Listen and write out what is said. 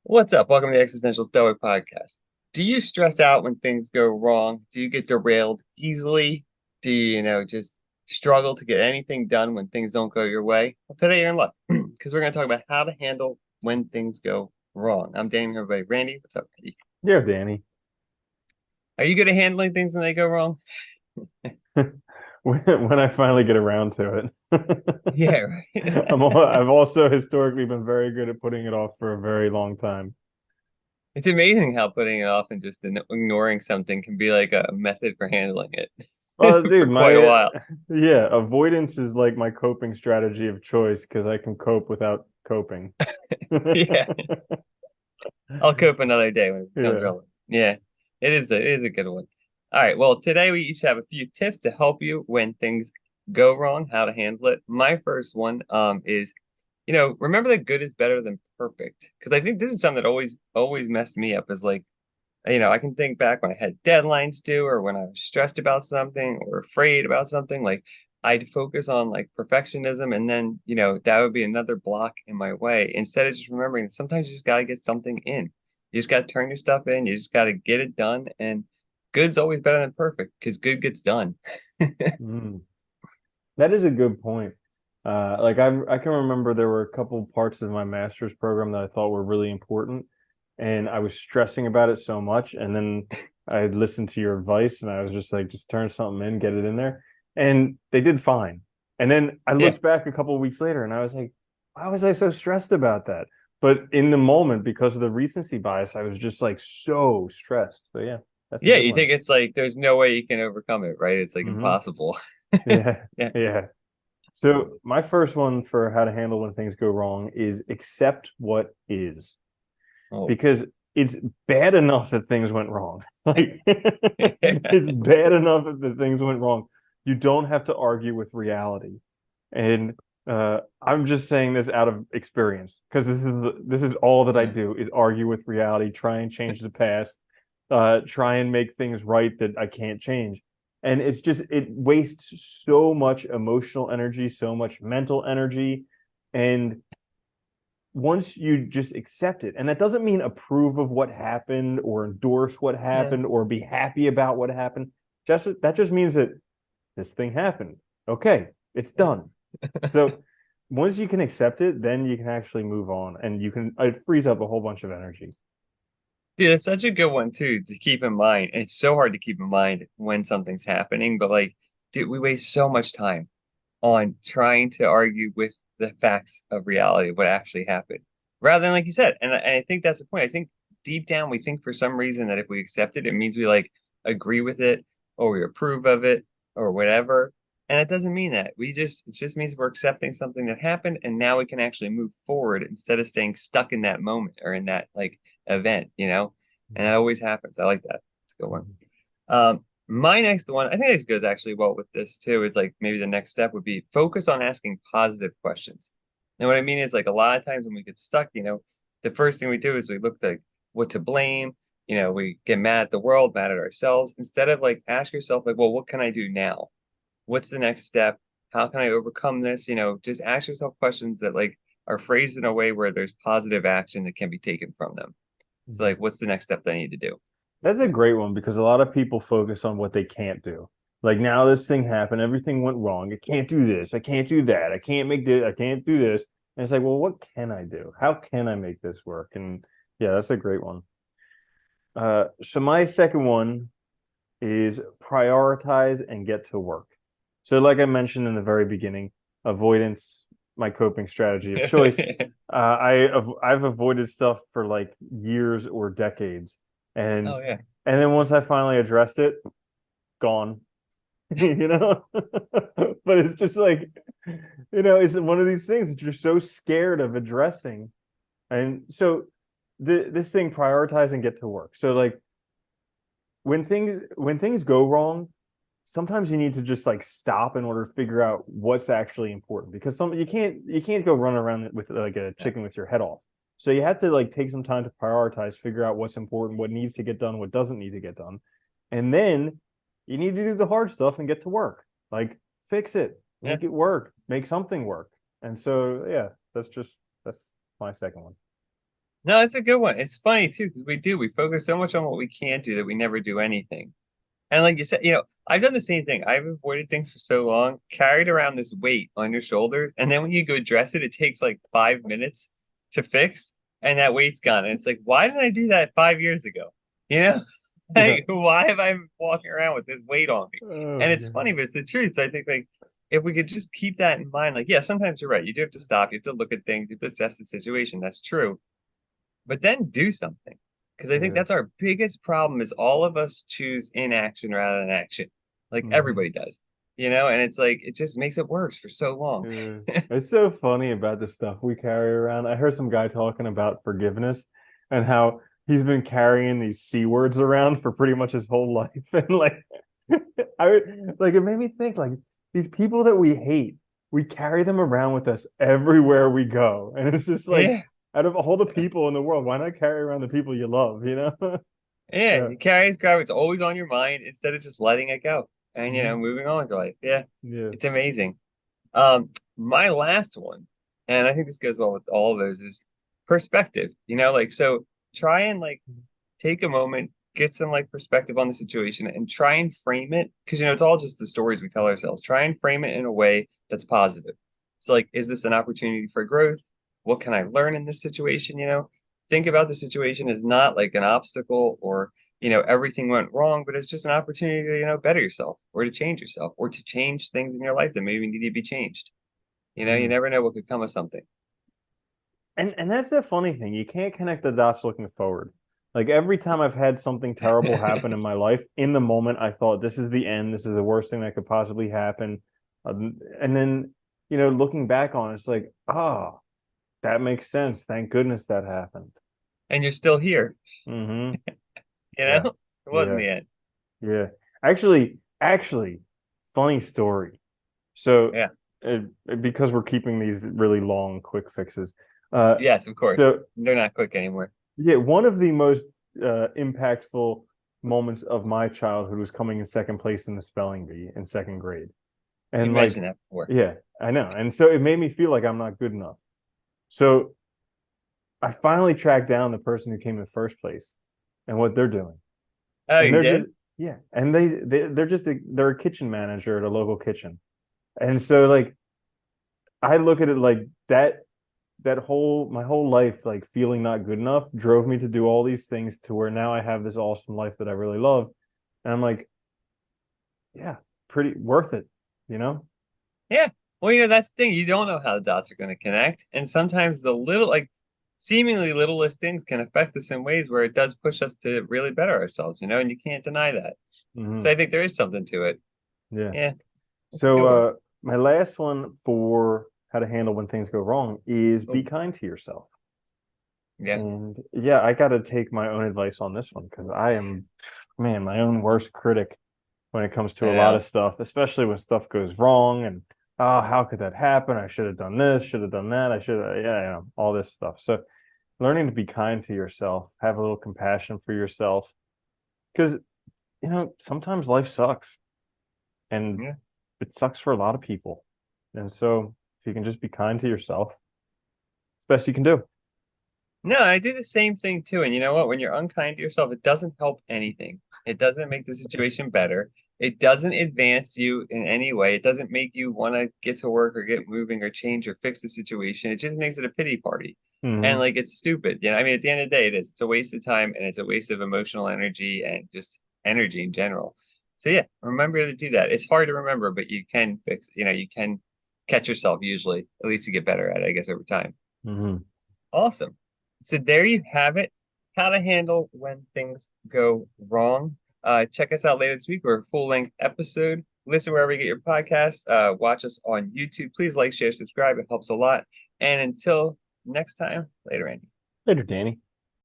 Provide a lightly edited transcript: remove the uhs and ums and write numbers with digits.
What's up? Welcome to the Existential Stoic podcast. Do you stress out when things go wrong? Do you get derailed easily? Do you, just struggle to get anything done when things don't go your way? Well, today you're in luck because we're going to talk about how to handle when things go wrong. I'm Danny, everybody. Randy, what's up, Randy? Yeah, Danny. Are you good at handling things when they go wrong? When I finally get around to it. Yeah, right. I've also historically been very good at putting it off for a very long time. It's amazing how putting it off and just ignoring something can be like a method for handling it Well, dude, for quite a while. yeah, avoidance is like my coping strategy of choice because I can cope without coping. Yeah. I'll cope another day when it becomes Yeah. relevant. Yeah, it is a good one. All right. Well, today we each have a few tips to help you when things go wrong, how to handle it. My first one is, remember that good is better than perfect. Because I think this is something that always messed me up is like, I can think back when I had deadlines due or when I was stressed about something or afraid about something, like I'd focus on like perfectionism and then, that would be another block in my way instead of just remembering that sometimes you just got to get something in. You just got to turn your stuff in, you just got to get it done and good's always better than perfect because good gets done. Mm. That is a good point. I can remember there were a couple parts of my master's program that I thought were really important, and I was stressing about it so much. And then I listened to your advice, and I was just like, just turn something in, get it in there, and they did fine. And then I Yeah. looked back a couple of weeks later, and I was like, why was I so stressed about that? But in the moment, because of the recency bias, I was just like so stressed. So yeah, that's a Yeah, good you one. think it's like there's no way you can overcome it, right? It's like Hmm. impossible. Yeah, Yeah. yeah. So my first one for how to handle when things go wrong is accept what is, Oh. because it's bad enough that things went wrong. Like it's bad enough that things went wrong. You don't have to argue with reality. And I'm just saying this out of experience because this is all that I Yeah. do is argue with reality, try and change the past, try and make things right that I can't change. And it wastes so much emotional energy, so much mental energy. And once you just accept it, and that doesn't mean approve of what happened or endorse what Yeah. happened or be happy about what happened. That just means that this thing happened. Okay, it's Yeah. done. So once you can accept it, then you can actually move on, and it frees up a whole bunch of energy. Dude, that's such a good one too to keep in mind. And it's so hard to keep in mind when something's happening, but like, dude, we waste so much time on trying to argue with the facts of reality of what actually happened, rather than like you said. And I think that's the point. I think deep down we think for some reason that if we accept it, it means we like agree with it or we approve of it or whatever. And it doesn't mean that. It just means we're accepting something that happened and now we can actually move forward instead of staying stuck in that moment or in that like event. And that always happens. I like that. It's a good one. My next one, I think this goes actually well with this too, is like maybe the next step would be focus on asking positive questions. And what I mean is like a lot of times when we get stuck, the first thing we do is we look like what to blame, we get mad at the world, mad at ourselves, instead of like ask yourself like, well, what can I do now? What's the next step? How can I overcome this? Just ask yourself questions that like are phrased in a way where there's positive action that can be taken from them. So like, what's the next step that I need to do? That's a great one because a lot of people focus on what they can't do. Like now this thing happened, everything went wrong. I can't do this. I can't do that. I can't make this. I can't do this. And it's like, well, what can I do? How can I make this work? And yeah, that's a great one. So my second one is prioritize and get to work. So like I mentioned in the very beginning, avoidance, my coping strategy of choice. I've avoided stuff for like years or decades, and Oh yeah. and then once I finally addressed it, gone. you know, but it's just like, it's one of these things that you're so scared of addressing, and so this thing prioritize and get to work. So like when things go wrong, sometimes you need to just like stop in order to figure out what's actually important, because you can't go run around with like a Yeah. chicken with your head off. So you have to like take some time to prioritize, figure out what's important, what needs to get done, what doesn't need to get done. And then you need to do the hard stuff and get to work. Like fix it, Yeah. make it work, make something work. And so yeah, that's my second one. No, it's a good one. It's funny too, because we focus so much on what we can't do that we never do anything. And like you said, I've done the same thing. I've avoided things for so long, carried around this weight on your shoulders, and then when you go dress it, it takes like 5 minutes to fix, and that weight's gone. And it's like, why didn't I do that 5 years ago? You know, Yeah. like why have I been walking around with this weight on me? Oh And it's God. funny, but it's the truth. So I think like if we could just keep that in mind, like yeah, sometimes you're right. You do have to stop. You have to look at things. You have to assess the situation. That's true, but then do something. Because I think Yeah. that's our biggest problem is all of us choose inaction rather than action. Like Hmm. everybody does, and it's like it just makes it worse for so long. Yeah. It's so funny about the stuff we carry around. I heard some guy talking about forgiveness and how he's been carrying these C words around for pretty much his whole life. And like like it made me think like these people that we hate, we carry them around with us everywhere we go. And it's just like Yeah, out of all the people in the world, why not carry around the people you love, you know? yeah. Yeah. You carry it, grab it. It's always on your mind instead of just letting it go and Hmm. moving on to life. Yeah, Yeah. it's amazing. My last one, and I think this goes well with all of those, is perspective. Like so try and like take a moment, get some like perspective on the situation and try and frame it because it's all just the stories we tell ourselves. Try and frame it in a way that's positive. So like, is this an opportunity for growth? What can I learn in this situation? Think about the situation as not like an obstacle or everything went wrong, but it's just an opportunity to better yourself or to change yourself or to change things in your life that maybe need to be changed. You Mhm. never know what could come of something. And that's the funny thing. You can't connect the dots looking forward. Like every time I've had something terrible happen in my life, in the moment I thought this is the end. This is the worst thing that could possibly happen. And then, looking back on it, it's like, ah, that makes sense. Thank goodness that happened. And you're still here, Hmm. you Yeah. know? It wasn't Yeah. the end. Yeah. Actually, funny story. So, Yeah. because we're keeping these really long, quick fixes. Uh, Yes, of course. so They're not quick anymore. Yeah, one of the most impactful moments of my childhood was coming in second place in the spelling bee in second grade. You And mentioned like, that before. yeah, I know. And so it made me feel like I'm not good enough. So I finally tracked down the person who came in first place and what they're doing. Oh, And you they're just did? yeah, and they're a kitchen manager at a local kitchen. And so like I look at it like that whole my whole life like feeling not good enough drove me to do all these things to where now I have this awesome life that I really love. And I'm like, yeah, pretty worth it, you know? Yeah. Well, that's the thing. You don't know how the dots are going to connect. And sometimes the little, like, seemingly littlest things can affect us in ways where it does push us to really better ourselves, and you can't deny that. So Hmm. I think there is something to it. Yeah. Yeah, that's a So good one. my last one for how to handle when things go wrong is be Oh, kind to yourself. yeah. And yeah, I got to take my own advice on this one because I am, man, my own worst critic when it comes to I a lot of know. stuff, especially when stuff goes wrong and oh, how could that happen? I should have done this, should have done that. I should have, yeah, all this stuff. So learning to be kind to yourself, have a little compassion for yourself, because sometimes life sucks and Yeah. it sucks for a lot of people. And so if you can just be kind to yourself, it's the best you can do. No, I do the same thing too. And you know what? When you're unkind to yourself, it doesn't help anything. It doesn't make the situation better. It doesn't advance you in any way. It doesn't make you want to get to work or get moving or change or fix the situation. It just makes it a pity party. And Hmm. like it's stupid. I mean, at the end of the day, it is. It's a waste of time and it's a waste of emotional energy and just energy in general. So yeah, remember to do that. It's hard to remember, but you can fix, you can catch yourself usually. At least you get better at it, I guess, over time. Hmm. Awesome. So there you have it. How to handle when things go wrong. Check us out later this week. We're a full-length episode. Listen wherever you get your podcasts. Watch us on YouTube. Please like, share, subscribe. It helps a lot. And until next time, later, Andy. Later, Danny.